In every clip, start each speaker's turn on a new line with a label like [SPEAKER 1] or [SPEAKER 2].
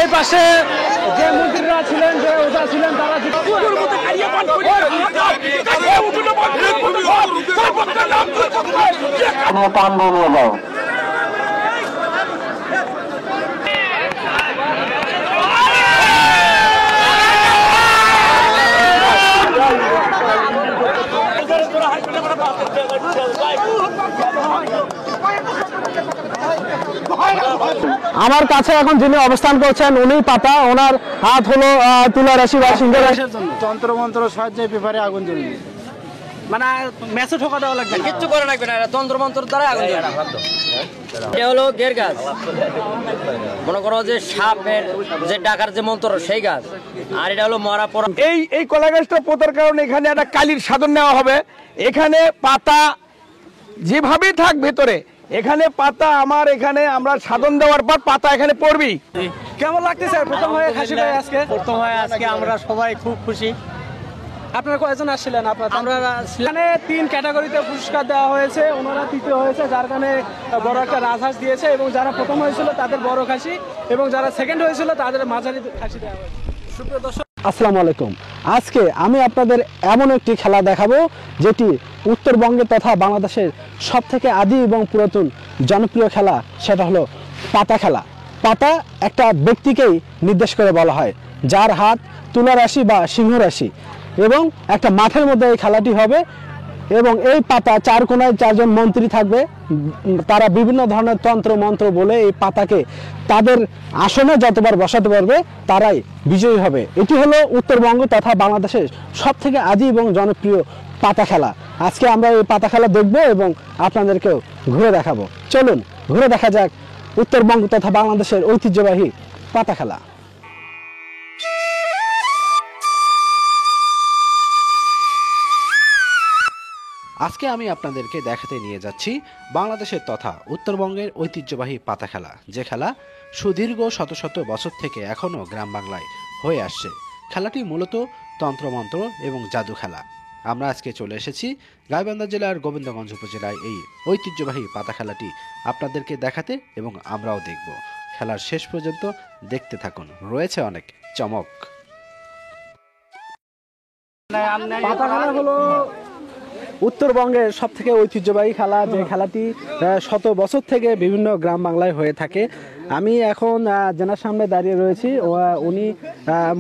[SPEAKER 1] এই পাশে যে মন্ত্রীরা ছিলেন, যে ওঝা ছিলেন, তারা আমার কাছে এখন যিনি অবস্থান করছেন উনি পাতা, ওনার হাত হলো তুলা রাশি বা সিংহ রাশির জন্য
[SPEAKER 2] তন্ত্র মন্ত্র সাহায্যে পেপারে আগুন জ্বলবে,
[SPEAKER 1] মানে মেসে ঠোকা দেওয়া লাগবে,
[SPEAKER 3] কিচ্ছু করা লাগবে না, তন্ত্র মন্ত্র দ্বারা আগুন জ্বলবে। এটা হলো গের গাছ, মনে করো যে সাপের যে ডাকার যে মন্ত্র সেই গাছ, আর এটা হলো মরা পড়া।
[SPEAKER 4] এই কলা গাছটা পোতার কারণে এখানে একটা কালির সাধন নেওয়া হবে। এখানে পাতা যেভাবেই থাক ভেতরে, এখানে পাতা আমার এখানে আমরা সাধন দেওয়ার পর পাতা এখানে পড়বি।
[SPEAKER 1] কেমন লাগতেছে প্রথম হয়ে খাসি ভাই আজকে?
[SPEAKER 2] প্রথম হয়ে আজকে আমরা সবাই খুব খুশি।
[SPEAKER 1] আপনারা কয়জন আসছিলেন? আমরা এখানে 3 ক্যাটাগরিতে পুরস্কার দেওয়া হয়েছে, ওনারা তৃতীয় হয়েছে, যার কারণে বড় একটা রাজহাঁস দিয়েছে, এবং যারা প্রথম হয়েছিল তাদের বড় খাসি, এবং যারা সেকেন্ড হয়েছিল তাদের মাঝারি খাসি দেওয়া হয়েছে। সুপ্রিয় দর্শক, আসসালামু আলাইকুম। আজকে আমি আপনাদের এমন একটি খেলা দেখাবো যেটি উত্তরবঙ্গে তথা বাংলাদেশের সবথেকে আদি এবং পুরাতন জনপ্রিয় খেলা, সেটা হলো পাতা খেলা। পাতা একটা ব্যক্তিকেই নির্দেশ করে বলা হয়, যার হাত তুলা রাশি বা সিংহ রাশি, এবং একটা মাঠের মধ্যে এই খেলাটি হবে। এবং এই পাতা 4 কোণায় 4 জন মন্ত্রী থাকবে, তারা বিভিন্ন ধরনের তন্ত্র মন্ত্র বলে এই পাতাকে তাদের আসনে যতবার বসাতে পারবে তারাই বিজয়ী হবে। এটি হলো উত্তরবঙ্গ তথা বাংলাদেশের সবথেকে আদি এবং জনপ্রিয় পাতা খেলা। আজকে আমরা এই পাতা খেলা দেখব এবং আপনাদেরকেও ঘুরে দেখাবো। চলুন ঘুরে দেখা যাক উত্তরবঙ্গ তথা বাংলাদেশের ঐতিহ্যবাহী পাতা খেলা।
[SPEAKER 5] আজকে আমি আপনাদেরকে দেখাতে নিয়ে যাচ্ছি বাংলাদেশের তথা উত্তরবঙ্গের ঐতিহ্যবাহী পাতা খেলা, যে খেলা সুদীর্ঘ শত শত বছর থেকে এখনও গ্রাম বাংলায় হয়ে আসছে। খেলাটি মূলত তন্ত্রমন্ত্র এবং জাদু খেলা। আমরা আজকে চলে এসেছি গাইবান্ধা জেলার গোবিন্দগঞ্জ উপজেলায় এই ঐতিহ্যবাহী পাতা খেলাটি আপনাদেরকে দেখাতে, এবং আমরাও দেখব। খেলার শেষ পর্যন্ত দেখতে থাকুন, রয়েছে অনেক চমক।
[SPEAKER 1] পাতা খেলা হলো উত্তরবঙ্গের সবথেকে ঐতিহ্যবাহী খেলা, যে খেলাটি শত বছর থেকে বিভিন্ন গ্রাম বাংলায় হয়ে থাকে। আমি এখন যেনার সামনে দাঁড়িয়ে রয়েছি, উনি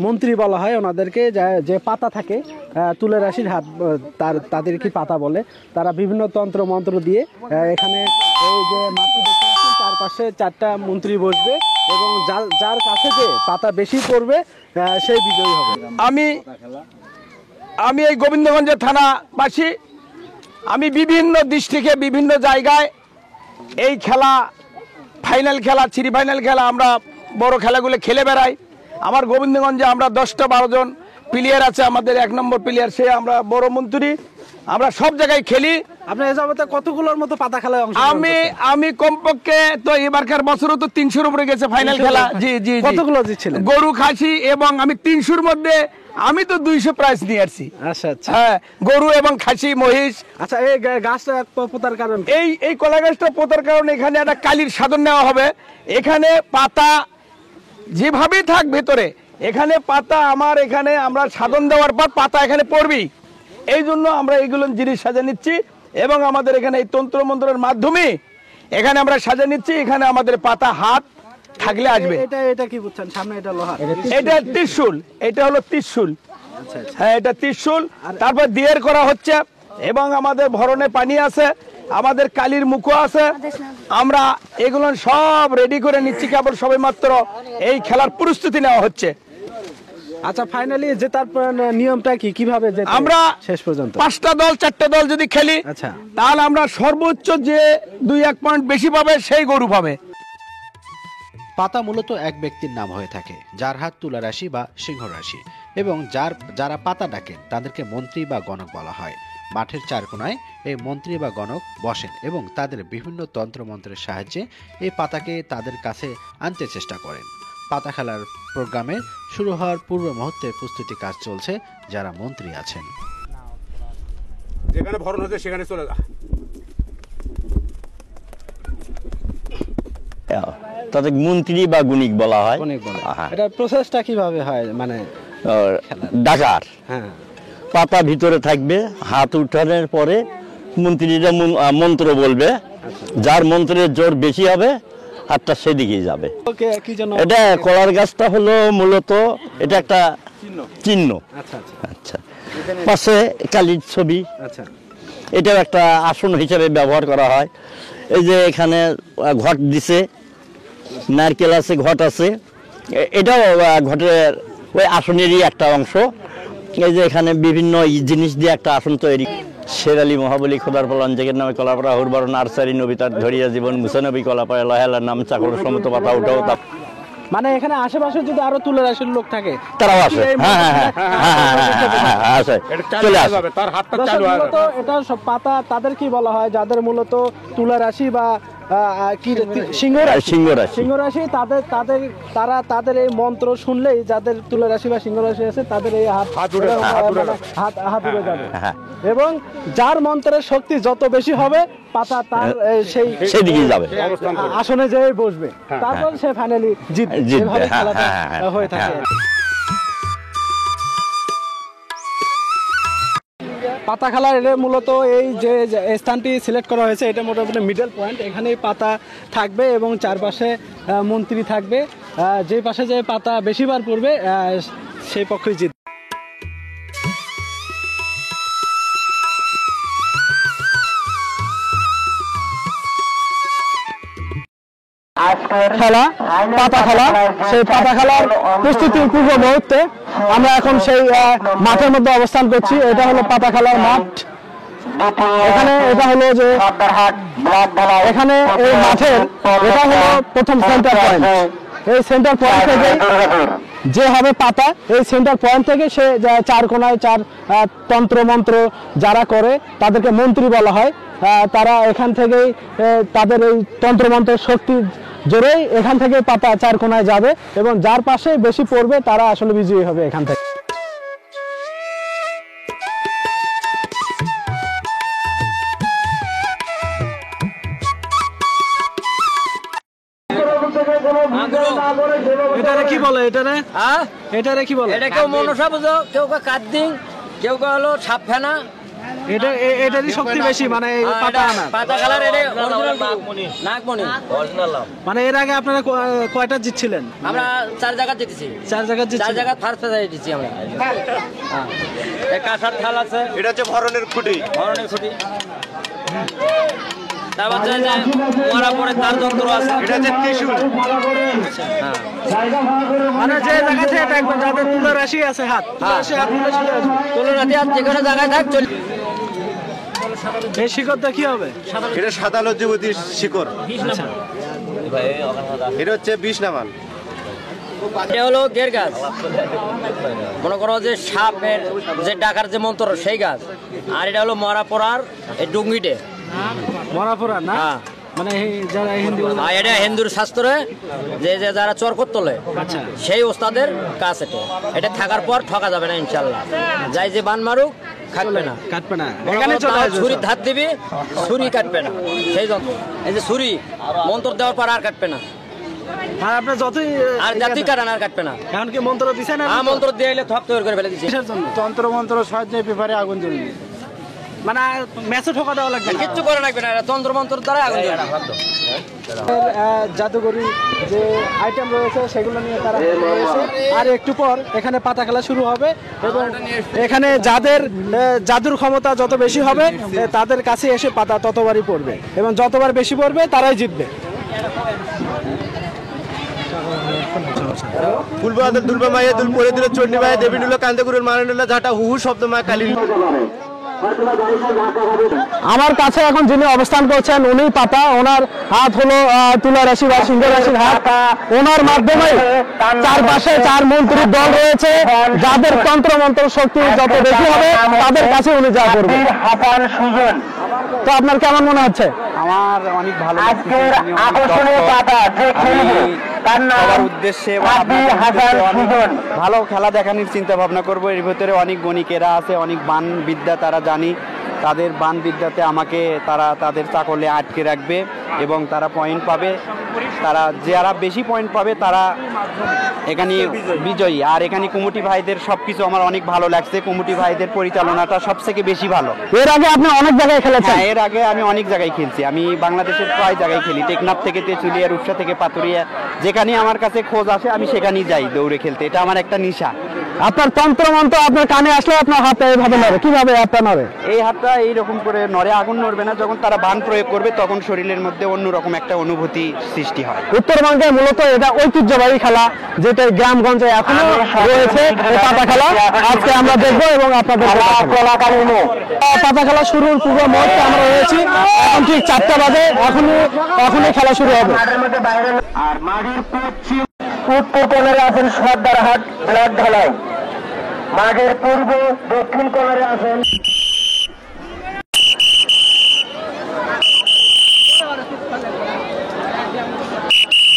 [SPEAKER 1] মন্ত্রী বলা হয় ওনাদেরকে, যে পাতা থাকে তুলা রাশির হাত, তাদের কি পাতা বলে। তারা বিভিন্ন তন্ত্র মন্ত্র দিয়ে এখানে এই যে মাটি দেখতে পাচ্ছেন, চারপাশে 4টা মন্ত্রী বসবে, এবং যার কাছে যে পাতা বেশি পড়বে সেই বিজয়ী হবে।
[SPEAKER 4] আমি এই গোবিন্দগঞ্জের থানাবাসী, আমি বিভিন্ন ডিস্ট্রিক্টে বিভিন্ন জায়গায় এই খেলা, ফাইনাল খেলা, সেমিফাইনাল খেলা, আমরা বড় খেলাগুলো খেলে বেড়াই। আমার গোবিন্দগঞ্জে আমরা 10-12 জন প্লেয়ার আছে। আমাদের 1 নম্বর প্লেয়ার সে, আমরা বড় মন্ত্রী, আমরা সব জায়গায় খেলি।
[SPEAKER 1] আপনার এই যাবতে কতগুলোর মতো পাতা খেলায় অংশ?
[SPEAKER 4] আমি কমপক্ষে তো এবারকার বছরও তো 300-র উপরে গেছে ফাইনাল খেলা। জি জি।
[SPEAKER 1] কতগুলো জিতছিলেন?
[SPEAKER 4] গরু, খাসি, এবং আমি 300-র মধ্যে আমি তো 200 প্রাইজ নিয়ে আসছি।
[SPEAKER 1] আচ্ছা আচ্ছা।
[SPEAKER 4] হ্যাঁ, গরু এবং খাসি, মহিষ।
[SPEAKER 1] আচ্ছা, এই গাছটা পোতার কারণ?
[SPEAKER 4] এই কলা গাছটা পোতার কারণে এখানে একটা কালির সাধন নেওয়া হবে। এখানে পাতা যেভাবেই থাক ভেতরে, এখানে পাতা আমার এখানে আমরা সাধন দেওয়ার পর পাতা এখানে পড়বি। এই জন্য আমরা এইগুলো জিনিস সাজা নিচ্ছি, এবং আমাদের এখানে এই তন্ত্র মন্ত্রের মাধ্যমে এখানে আমরা সাজা নিচ্ছি। এখানে আমাদের পাতা হাত থাকলে আসবে।
[SPEAKER 1] এটা কি বুঝছেন? সামনে এটা লোহা,
[SPEAKER 4] এটা ত্রিশূল, এটা হলো ত্রিশূল।
[SPEAKER 1] আচ্ছা আচ্ছা।
[SPEAKER 4] হ্যাঁ, এটা ত্রিশূল। তারপর দিয়ের করা হচ্ছে, এবং আমাদের ভরণে পানি আছে, আমাদের কালির মুখো আছে। আমরা এগুলো সব রেডি করে নিচ্ছি, কেবল সবে মাত্র এই খেলার প্রস্তুতি নেওয়া হচ্ছে।
[SPEAKER 1] আচ্ছা, ফাইনালি জেতার নিয়মটা কি, কিভাবে
[SPEAKER 4] আমরা
[SPEAKER 1] শেষ পর্যন্ত
[SPEAKER 4] 5টা দল 4টে দল যদি খেলি,
[SPEAKER 1] আচ্ছা,
[SPEAKER 4] তাহলে আমরা সর্বোচ্চ যে 2-1 পয়েন্ট বেশি পাবে সেই গরু পাবে।
[SPEAKER 5] পাতা মূলত এক ব্যক্তির নাম হয়ে থাকে, যার হাত তুলা রাশি বা সিংহ রাশি, এবং যারা পাতা ডাকেন তাদেরকে মন্ত্রী বা গণক বলা হয়। মাঠের 4 কোণায় এই মন্ত্রী বা গণক বসেন, এবং তাদের বিভিন্ন তন্ত্রমন্ত্রের সাহায্যে এই পাতাকে তাদের কাছে আনতে চেষ্টা করেন। পাতা খেলার প্রোগ্রামে শুরু হওয়ার পূর্ব মুহূর্তের প্রস্তুতি কাজ চলছে। যারা মন্ত্রী আছেন,
[SPEAKER 6] যেখানে ভরণ হচ্ছে সেখানে চলে যা। তাদের মন্ত্রী বা গুণিক বলা হয়।
[SPEAKER 1] অনেক বলে
[SPEAKER 6] হ্যাঁ।
[SPEAKER 1] এটা প্রসেসটা কিভাবে হয় মানে
[SPEAKER 6] ডাকার
[SPEAKER 1] হ্যাঁ
[SPEAKER 6] পাতা ভিতরে থাকবে, হাত উঠানোর পরে মন্ত্রীরা মন্ত্র বলবে, যার মন্ত্রের জোর বেশি হবে হাতটা সেদিকেই যাবে।
[SPEAKER 1] ওকে কি জন্য
[SPEAKER 6] এটা কলার গাছটা হলো মূলত এটা একটা চিহ্ন।
[SPEAKER 1] আচ্ছা আচ্ছা
[SPEAKER 6] আচ্ছা, পাশে কালীর ছবি,
[SPEAKER 1] আচ্ছা
[SPEAKER 6] এটাও একটা আসন হিসেবে ব্যবহার করা হয়। এই যে এখানে ঘট দিছে, নারকেল আছে, ঘট আছে, এটাও ঘটের ওই আসনেরই একটা অংশ। এই যে এখানে বিভিন্ন জিনিস দিয়ে একটা আসন তৈরি। শের আলী মহাবলী খোদার পলান জেগের নামে কলাপাড়া হুরবর নার্সারি নবিতার ধরিয়া জীবন মুসানবী কলাপাড়া লহেলার নাম চাকর সমত পাতা উঠাও তা
[SPEAKER 1] মানে এখানে আশেপাশে যদি আরো তুলে রাশির লোক থাকে
[SPEAKER 6] তারাও আসে। হ্যাঁ হ্যাঁ হ্যাঁ হ্যাঁ হ্যাঁ আসে, চলে আসে।
[SPEAKER 1] দর্শক, মূলত এটা সব পাতা তাদের কি বলা হয় যাদের মূলত তুলা রাশি বা কি সিংহ রাশি সিংহ রাশি তাদের এই মন্ত্র শুনলেই যাদের তুলা রাশি বা সিংহ রাশি আছে তাদের এই হাত উড়ে যাবে। এবং যার মন্ত্রের শক্তি যত বেশি হবে পাতা তার
[SPEAKER 6] সেদিকে যাবে,
[SPEAKER 1] আসনে যেয়ে বসবে, তারপর সে ফাইনালি জিতবে। এভাবে খেলাটা হয়ে থাকে। পাতা খেলার এটা মূলত এই যে স্থানটি সিলেক্ট করা হয়েছে এটা মোটামুটি মিডল পয়েন্ট, এখানেই পাতা থাকবে এবং চারপাশে মন্ত্রী থাকবে। যে পাশে যে পাতা বেশিবার পড়বে সেই পক্ষই জিতবে। খেলা পাতা খেলা, সেই পাতা খেলার প্রস্তুতির পূর্ব মুহূর্তে আমরা এখন সেই মাঠের মধ্যে অবস্থান করছি। এটা হলো পাতা খেলার মাঠ। এখানে এটা হলো যে এখানে এই মাঠের এটা হলো প্রথম সেন্টার পয়েন্ট। এই সেন্টার পয়েন্ট থেকে যে হবে পাতা, এই সেন্টার পয়েন্ট থেকে সে চার কোনায় চার তন্ত্র মন্ত্র যারা করে তাদেরকে মন্ত্রী বলা হয়। তারা এখান থেকেই তাদের এই তন্ত্রমন্ত্রের শক্তির জোরেই এখান থেকে পাতা চার কোনায় যাবে এবং যার পাশে বেশি পড়বে তারা আসলে বিজয়ী হবে এখান থেকে। এটারে কি বলে? এটারে কি বলে?
[SPEAKER 3] এটা কেউ মনসা বুঝো, কেউ কাদ্দিং, কেউ হলো সাপ ফেনা।
[SPEAKER 1] এটারই শক্তি বেশি মানে পাতা আনা।
[SPEAKER 3] পাতা খেলার নাগমণি।
[SPEAKER 1] মানে এর আগে আপনারা কয়টা জিতছিলেন?
[SPEAKER 3] আমরা 4 জায়গা জিতেছি।
[SPEAKER 1] 4 জায়গা জিতছি।
[SPEAKER 3] 4 জায়গা ফার্স্ট প্রাইজ জিতেছি আমরা। এই কাঁসার থাল আছে,
[SPEAKER 2] এটা হচ্ছে ভরণের খুঁটি।
[SPEAKER 3] তারপর যে মরা পরে তার যন্ত্র আছে,
[SPEAKER 2] এটা হচ্ছে ত্রিশূল।
[SPEAKER 1] মানে যে জায়গা থেকে দেখবেন যাদের তুলা রাশি আছে হাত
[SPEAKER 3] তুলনাতে আর যে কোনো জায়গায় থাক চলে।
[SPEAKER 1] এই শিকড়টা কি হবে?
[SPEAKER 2] এটা সাদা লজ্জবতীর শিকড়। এটা হচ্ছে 20 নামান।
[SPEAKER 3] এটা হলো গের গাছ। মনে করো যে সাপের যে ডাকার যে মন্ত্র সেই গাছ। আর এটা হলো মরা পড়ার এই ডুঙ্গিটে
[SPEAKER 1] মরাপুরা না, মানে যারা হিন্দু,
[SPEAKER 3] এটা হিন্দুর শাস্ত্রে যে যারা চরকত তোলে সেই ওস্তাদের কাজ। এটা থাকার পর ঠকা যাবে না ইনশাল্লাহ। যাই যে বান মারুক কাটবে না,
[SPEAKER 1] কাটবে না। এখানে চলে আসবে,
[SPEAKER 3] ছুরি ধার দিবি, ছুরি কাটবে না। সেই যন্ত্র, এই যে ছুরি মন্ত্র দেওয়ার পর আর কাটবে না।
[SPEAKER 1] আর আপনার যতই
[SPEAKER 3] আর জাতি কাটান আর কাটবে না।
[SPEAKER 1] এখন কি মন্ত্র দিছেন?
[SPEAKER 3] মন্ত্র দিয়ে এলে থপ তৈরি করে ফেলে দিচ্ছি।
[SPEAKER 2] তন্ত্র মন্ত্র সাহায্যে পেপারে আগুন জ্বলবে।
[SPEAKER 1] মানে ম্যাচে ঠকা দেওয়া লাগবে না,
[SPEAKER 3] কিচ্ছু করে রাখবে না। তন্ত্র মন্ত্র দ্বারা আগুন জ্বলবে।
[SPEAKER 1] জাদুঘরি যে আইটেম রয়েছে সেগুলো নিয়ে তারা রয়েছে। আর একটু পর এখানে পাতা খেলা শুরু হবে এবং এখানে যাদের জাদুর ক্ষমতা যত বেশি হবে তাদের কাছে এসে পাতা ততবারই পড়বে এবং যতবার বেশি পড়বে তারাই জিতবে।
[SPEAKER 2] ফুলবাদল দুলবা মায়ে দুল পরে দিল চন্ডী মায়ে দেবী নুল কান্দাগুরুর মারানুল্লা ঝাঁটা হুহু শব্দ মা কালী।
[SPEAKER 1] আমার কাছে এখন যিনি অবস্থান করছেন উনি পাতা, ওনার হাত হলো তুলা রাশি বা সিংহ রাশির হাত। ওনার মাধ্যমে চারপাশে 4 মন্ত্রীর দল রয়েছে, যাদের তন্ত্র মন্ত্র শক্তি যত বেশি হবে তাদের কাছে উনি যা করবেন। তো আপনার কেমন মনে হচ্ছে?
[SPEAKER 2] আমার অনেক ভালো উদ্দেশ্যে ভালো খেলা দেখানোর চিন্তা ভাবনা করবো। এর ভিতরে অনেক গণিকেরা আছে, অনেক বান বিদ্যা তারা জানি,
[SPEAKER 7] তাদের বানবিদ্যাতে আমাকে তারা তাদের চাকলে আটকে রাখবে এবং তারা পয়েন্ট পাবে। তারা যারা বেশি পয়েন্ট পাবে তারা এখানে বিজয়ী। আর এখানে কমিটি ভাইদের সবকিছু আমার অনেক ভালো লাগছে। কমিটি ভাইদের পরিচালনাটা সবথেকে বেশি ভালো।
[SPEAKER 1] এর আগে আপনি অনেক জায়গায় খেলেছেন?
[SPEAKER 7] হ্যাঁ, এর আগে আমি অনেক জায়গায় খেলছি। আমি বাংলাদেশের প্রায় জায়গায় খেলি, টেকনাফ থেকে তেঁতুলিয়া, রূপসা থেকে পাতুরিয়া, যেখানে আমার কাছে খোঁজ আসে আমি সেখানেই যাই দৌড়ে খেলতে। এটা আমার একটা নেশা।
[SPEAKER 1] আপনার তন্ত্রমন্ত্র আপনার কানে আসলে আপনার হাতটা এইভাবে নড়ে, কিভাবে হাতটা নড়ে?
[SPEAKER 7] এই হাতটা এইরকম করে নড়ে, আগুন নড়বে না। যখন তারা বান প্রয়োগ করবে তখন শরীরের মধ্যে অন্যরকম একটা অনুভূতি সৃষ্টি হয়।
[SPEAKER 1] উত্তরবঙ্গে মূলত এটা ঐতিহ্যবাহী খেলা, যেটা গ্রামগঞ্জে এখনো রয়েছে এই পাতা খেলা। আজকে আমরা দেখবো এবং আপনাদের পাতা খেলা শুরুর পূর্ব মুহূর্তে আমরা রয়েছি। এখন ঠিক 4টা বাজে, এখনই খেলা শুরু হবে।
[SPEAKER 8] আর মাঠের পশ্চিম উত্তর কোণে আছেন সর্দারহাট ব্লক ঢালাই, মাঠের পূর্ব দক্ষিণ কোণে আছেন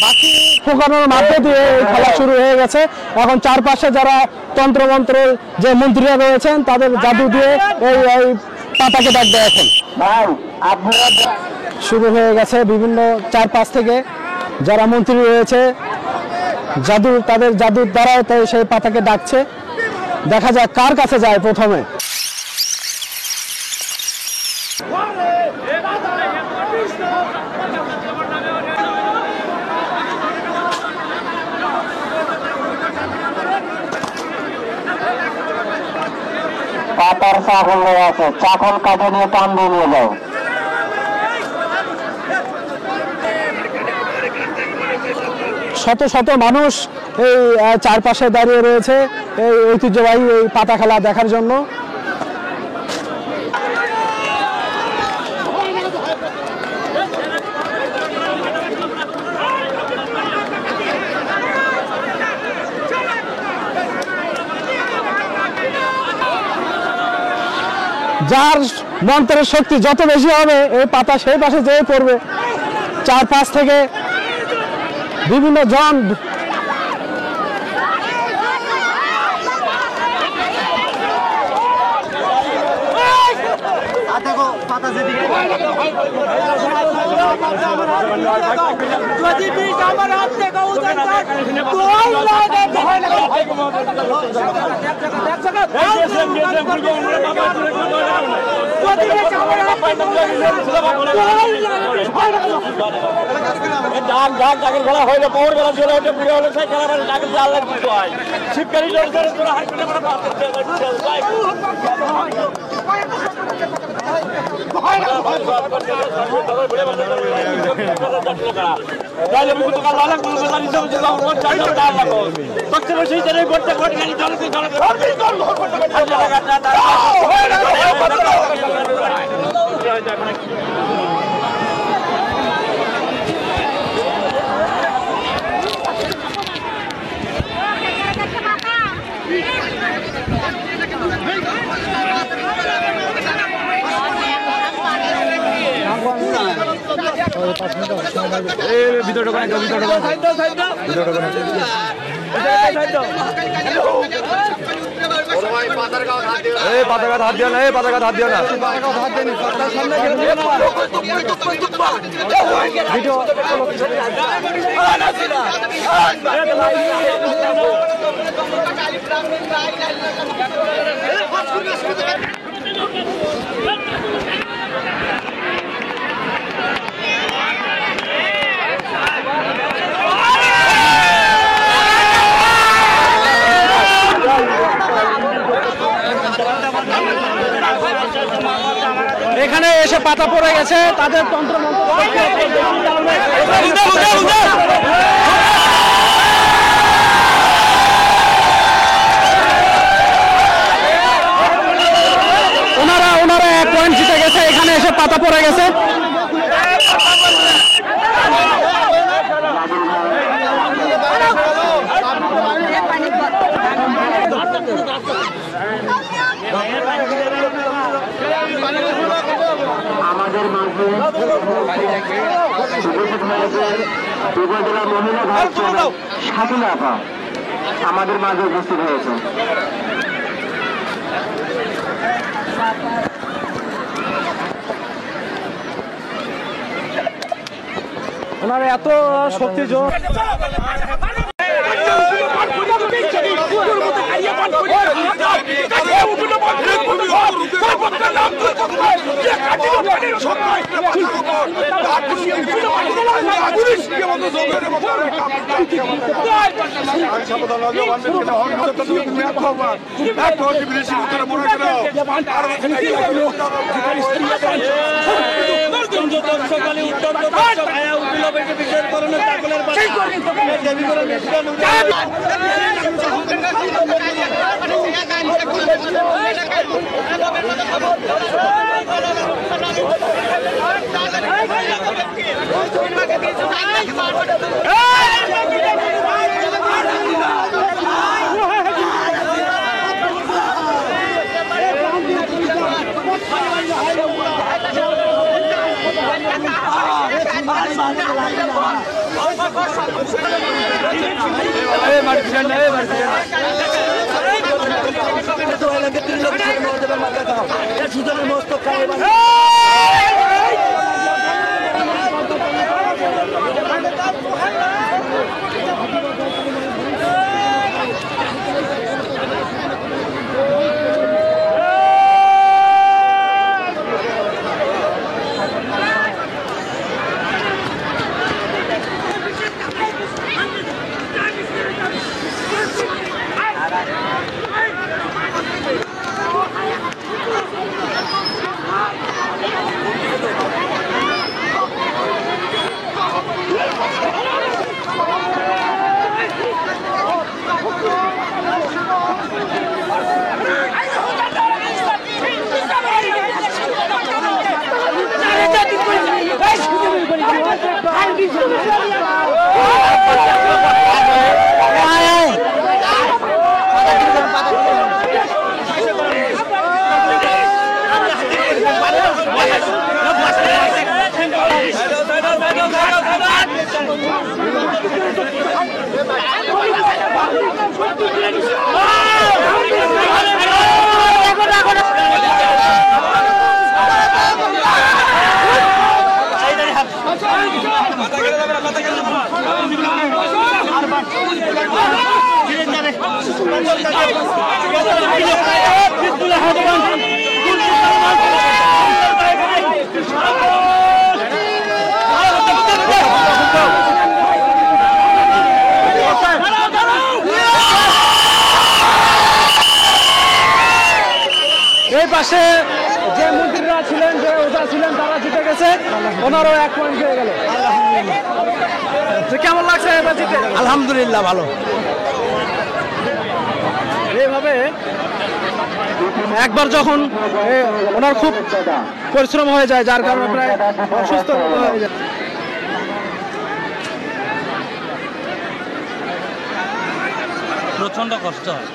[SPEAKER 1] বাকি ফোকানোর মাধ্যমে দিয়ে খেলা শুরু হয়ে গেছে। এখন চারপাশে যারা তন্ত্রমন্ত্র যে মন্ত্রীরা রয়েছেন তাদের জাদু দিয়ে এই পাতাকে ডাক দেয়। এখন
[SPEAKER 8] ভাই আপনারা
[SPEAKER 1] শুরু হয়ে গেছে বিভিন্ন চারপাশ থেকে যারা মন্ত্রী রয়েছে তাদের জাদুর দ্বারাও তাই সেই পাতাকে ডাকছে। দেখা যাক কার কাছে যায় প্রথমে।
[SPEAKER 8] পাতার চাকল আছে, চাকল কাটে নিয়ে টান দিয়ে নিয়ে যাও।
[SPEAKER 1] শত শত মানুষ এই চারপাশে দাঁড়িয়ে রয়েছে এই ঐতিহ্যবাহী এই পাতা খেলা দেখার জন্য। যার মন্ত্রের শক্তি যত বেশি হবে এই পাতা সেই পাশে যেয়ে পড়বে। চারপাশ থেকে বিভিন্ন জন
[SPEAKER 2] পাতাঘাত হাত দিও না, পাতাঘাত হাত দিও না।
[SPEAKER 1] এখানে এসে পাতা পড়ে গেছে তাদের তন্ত্রমন্ত্র। ওনারা 1 পয়েন্ট জিতে গেছে। এখানে এসে পাতা পড়ে গেছে।
[SPEAKER 8] আমাদের মাঝে উপজেলা মহিলা ভাইস চেয়ারম্যান শাকিলা আপা আমাদের মাঝে উপস্থিত হয়েছে।
[SPEAKER 1] ওনার এত শক্তি জোর এই পাশে যে মন্ত্রীরা ছিলেন, যে ওঝা ছিলেন, তারা জিতে গেছে, ওনারও 1 পয়েন্ট হয়ে গেল। কেমন লাগছে এবার জিতে?
[SPEAKER 2] আলহামদুলিল্লাহ ভালো।
[SPEAKER 1] এইভাবে একবার যখন ওনার খুব পরিশ্রম হয়ে যায়, যার কারণে প্রায় অসুস্থ হয়ে যায়।
[SPEAKER 9] প্রচন্ড কষ্ট হয়।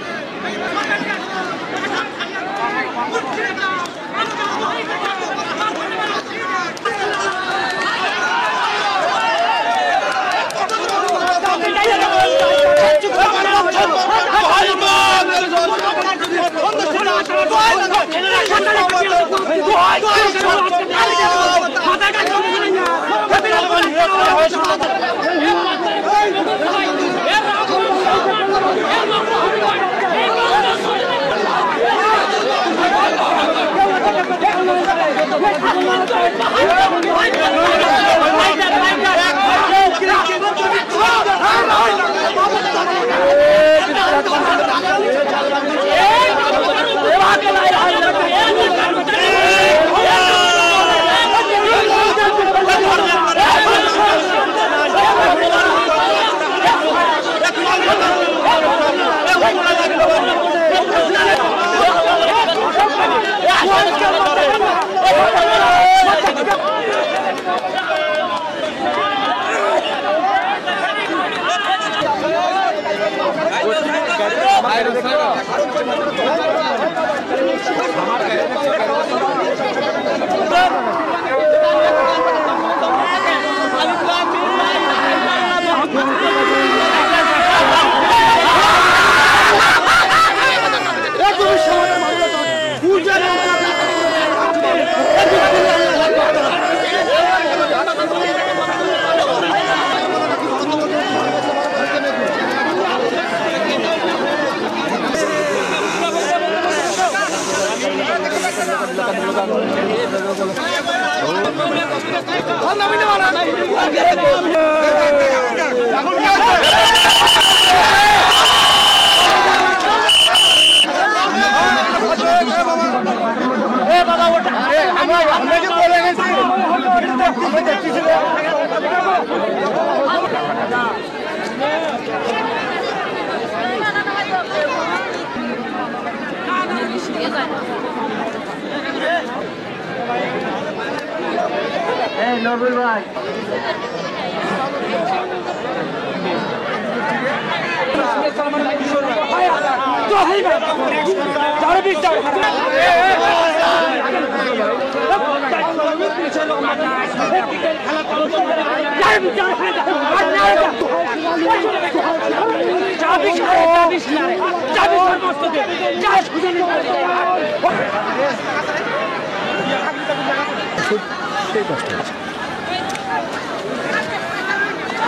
[SPEAKER 8] নবুল ভাই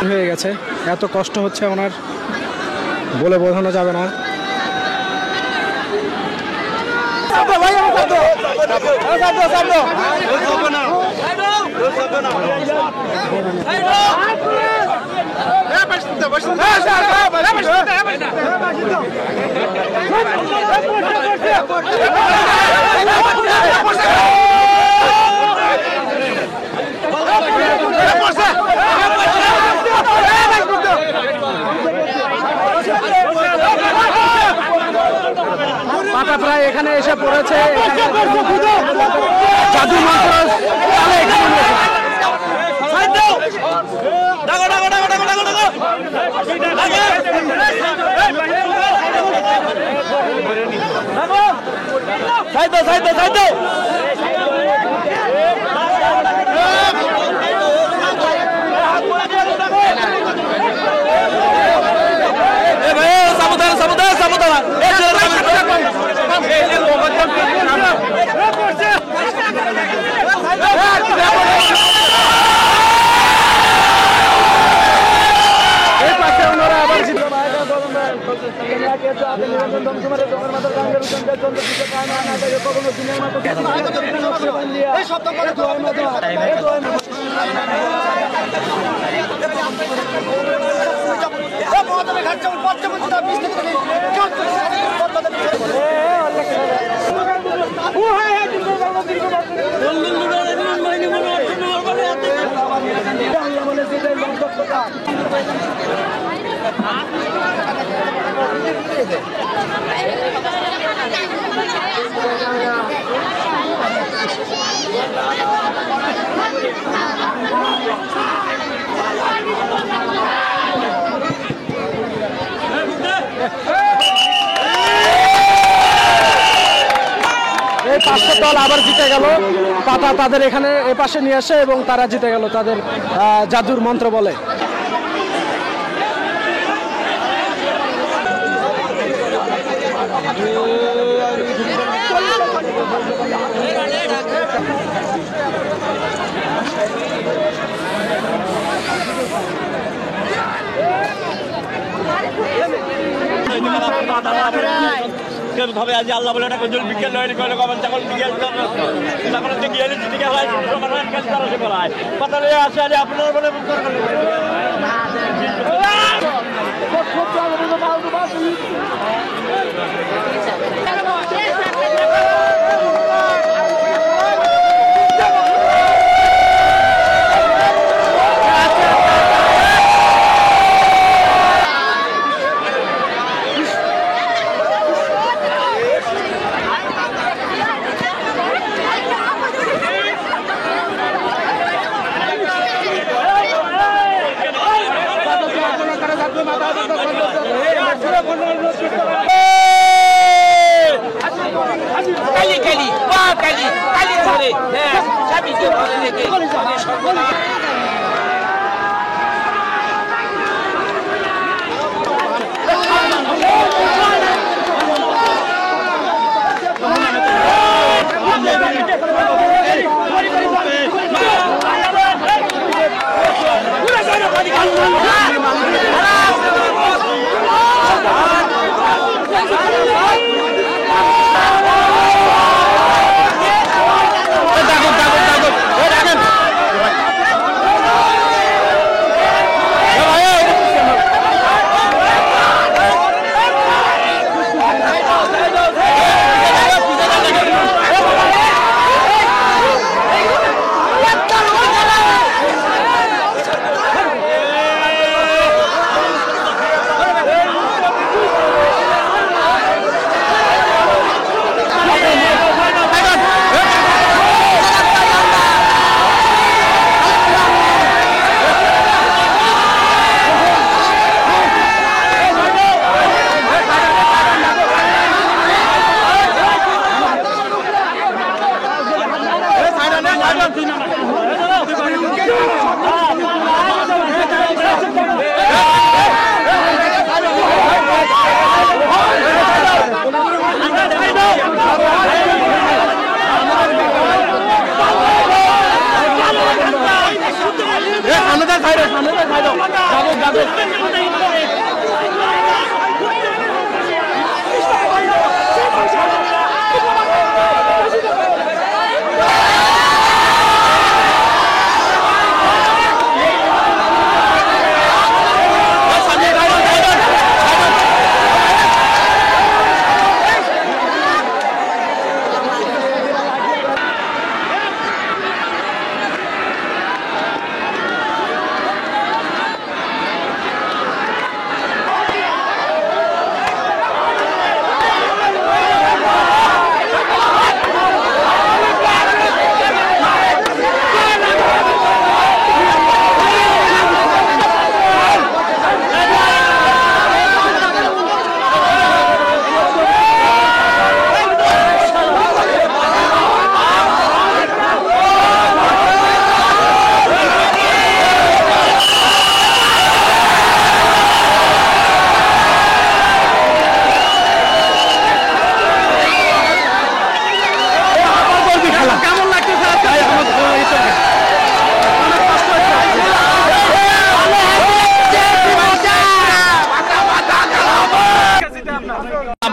[SPEAKER 1] হয়ে গেছে, এত কষ্ট হচ্ছে ওনার বলে বোঝানো যাবে না। পাতা প্রায় এখানে এসে পড়েছে। জাদু মন্ত্র তাহলে এখানে এই 500 দল আবার জিতে গেল। পাতা তাদের এখানে এপাশে নিয়ে আসে এবং তারা জিতে গেল তাদের জাদুর মন্ত্র বলে।
[SPEAKER 6] ভাবে আজ আল্লাহ বলে একটা জল বিকেল লয় কইলে কখন যখন বিকেল তখন তো গিয়ে দিতে গেল সকাল রাত কাজ করা সে বলায় কথা লয়ে আসে আজ আপনার বলে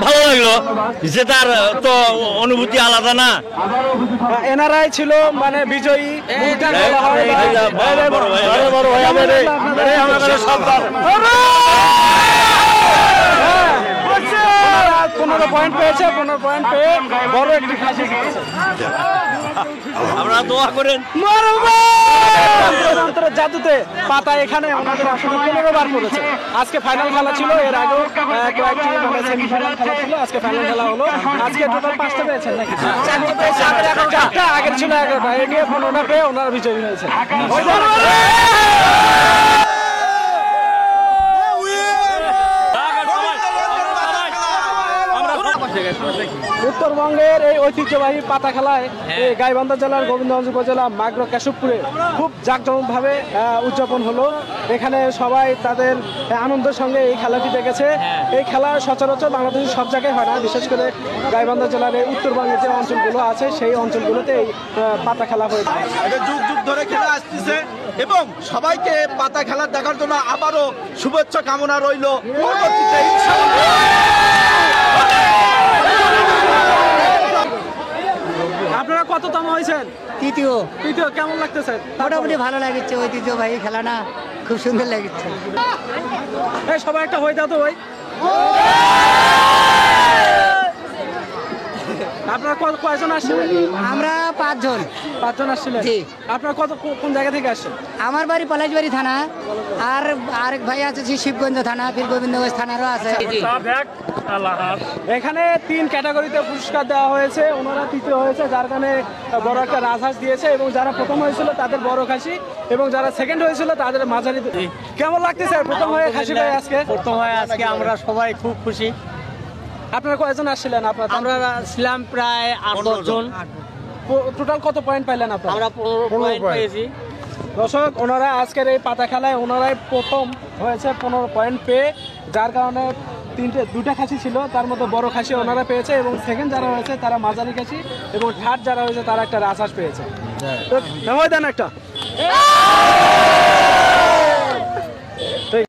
[SPEAKER 6] ভালো লাগলো, জেতার তো অনুভূতি আলাদা না।
[SPEAKER 1] এনারাই ছিল মানে বিজয়ী। পনেরো পয়েন্ট পেয়েছে, 15 পয়েন্ট পেয়ে বড় একটি খাসি খেয়েছে।
[SPEAKER 6] আমরা দোয়া করেন
[SPEAKER 1] জাদুতে পাতা এখানে আমাদের আসলে 15 বার করেছে। আজকে ফাইনাল খেলা ছিল, এর আগেও কয়েকটি মানে সেমিফাইনাল খেলা ছিল, আজকে ফাইনাল খেলা হলো। আজকে টোটাল 5টা পেয়েছেন নাকি? 4টা, আগের ছিল 11টা, এই নিয়ে 15টা পেয়ে ওনারা বিজয়ী হয়েছে। উত্তরবঙ্গের এই ঐতিহ্যবাহী পাতা খেলায় এই গাইবান্ধা জেলার গোবিন্দগঞ্জ উপজেলা মাগর কেশবপুরে খুব জাঁকজমকভাবে উদযাপন হলো। এখানে সবাই তাদের আনন্দের সঙ্গে এই খেলাটি দেখেছে। এই খেলা সচরাচর বাংলাদেশের সব জায়গায় হয় না, বিশেষ করে গাইবান্ধা জেলার এই উত্তরবঙ্গের যে অঞ্চলগুলো আছে সেই অঞ্চলগুলোতে এই পাতা খেলা হয়ে থাকে।
[SPEAKER 2] এটা যুগ যুগ ধরে খেলা আসতেছে এবং সবাইকে পাতা খেলা দেখার জন্য আবারও শুভেচ্ছা কামনা রইল। পরবর্তীতে
[SPEAKER 1] আপনারা কততম হয়েছেন?
[SPEAKER 9] তৃতীয়।
[SPEAKER 1] কেমন লাগতেছে?
[SPEAKER 9] মোটামুটি ভালো লাগছে, ঐতিহ্যবাহী খেলা না, খুব সুন্দর লাগছে।
[SPEAKER 1] এই সবাই একটা হয়ে দাও তো ভাই। আপনারা কয়জন আসছিলেন?
[SPEAKER 9] আমরা 5 জন।
[SPEAKER 1] 5 জন আসছিলেন?
[SPEAKER 9] জি।
[SPEAKER 1] আপনারা কোন জায়গা থেকে আসছেন?
[SPEAKER 9] আমার বাড়ি পলাশবাড়ি থানা, আর আরেক ভাই আছে শিবগঞ্জ থানা, ফির গোবিন্দগঞ্জ থানারও আছে।
[SPEAKER 1] এখানে 3 ক্যাটাগরিতে পুরস্কার দেওয়া হয়েছে, ওনারা তৃতীয় হয়েছে, যার কারণে বড় একটা রাজহাঁস দিয়েছে এবং যারা প্রথম হয়েছিল তাদের বড় খাসি এবং যারা সেকেন্ড হয়েছিল তাদের মাঝারি। কেমন লাগতেছে প্রথম হয়ে খাসি ভাই? আজকে
[SPEAKER 3] প্রথম হয়, আজকে আমরা সবাই খুব খুশি।
[SPEAKER 1] আপনারা কয়জন আসছিলেন?
[SPEAKER 3] আমরা ছিলাম প্রায় 8-10 জন।
[SPEAKER 1] টোটাল কত পয়েন্ট পাইলেন আপনারা?
[SPEAKER 3] আমরা 15 পয়েন্ট পেয়েছি।
[SPEAKER 1] দর্শক, ওনারা আজকের এই পাতা খেলায় ওনারাই প্রথম হয়েছে 15 পয়েন্ট পেয়ে, যার কারণে 2টা খাসি ছিল, তার মধ্যে বড় খাসি ওনারা পেয়েছে এবং সেকেন্ড যারা হয়েছে তারা মাঝারি খাসি এবং থার্ড যারা হয়েছে তারা একটা রাজহাঁস পেয়েছে। তো দেন একটা।